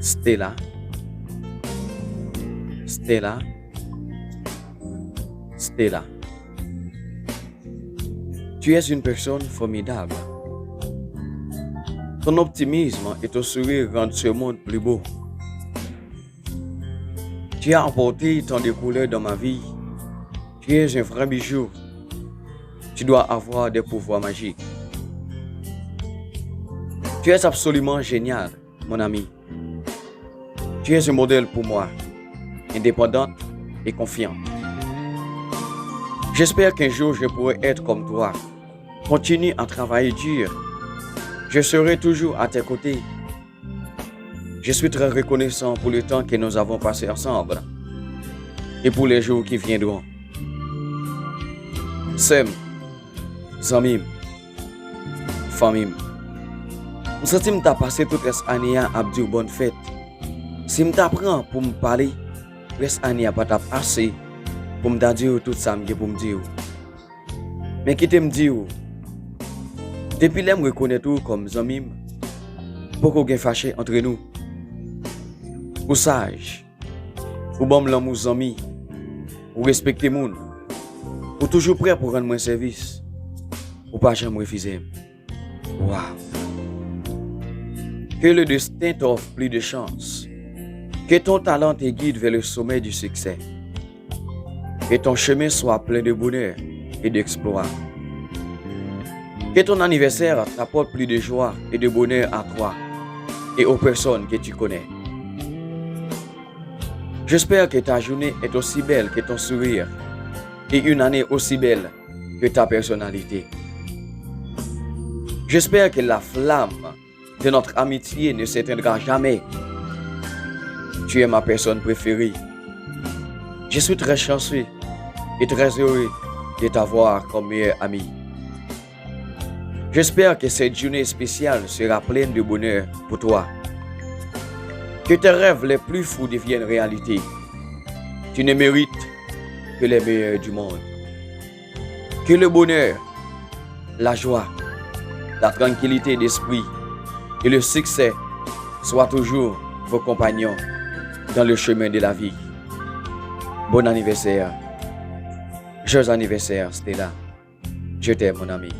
Stella, Stella, Stella. Tu es une personne formidable. Ton optimisme et ton sourire rendent ce monde plus beau. Tu as apporté tant de couleurs dans ma vie. Tu es un vrai bijou. Tu dois avoir des pouvoirs magiques. Tu es absolument génial, mon ami. Tu es un modèle pour moi, indépendante et confiante. J'espère qu'un jour je pourrai être comme toi. Continue à travailler dur. Je serai toujours à tes côtés. Je suis très reconnaissant pour le temps que nous avons passé ensemble et pour les jours qui viendront. Sem, Zamim, famille. Je sens que tu passé toute l'année à dire bonne fête. Si je t'apprends pour me parler, l'année n'a pas assez pour me dire tout ça pour me dire. Mais qui te me dire, depuis que je me reconnais tout comme Zamim, beaucoup de fâché entre nous. Ou sage, ou bon l'amour Zami, ou respecter les gens, ou toujours prêt pour rendre mon service, ou pas jamais refuser. Wow! Que le destin t'offre plus de chance. Que ton talent te guide vers le sommet du succès. Que ton chemin soit plein de bonheur et d'exploits. Que ton anniversaire t'apporte plus de joie et de bonheur à toi et aux personnes que tu connais. J'espère que ta journée est aussi belle que ton sourire et une année aussi belle que ta personnalité. J'espère que la flamme de notre amitié ne s'éteindra jamais. Tu es ma personne préférée. Je suis très chanceux et très heureux de t'avoir comme meilleur ami. J'espère que cette journée spéciale sera pleine de bonheur pour toi. Que tes rêves les plus fous deviennent réalité. Tu ne mérites que les meilleurs du monde. Que le bonheur, la joie, la tranquillité d'esprit et le succès soient toujours vos compagnons dans le chemin de la vie. Bon anniversaire. Joyeux anniversaire, Stella. Je t'aime, mon ami.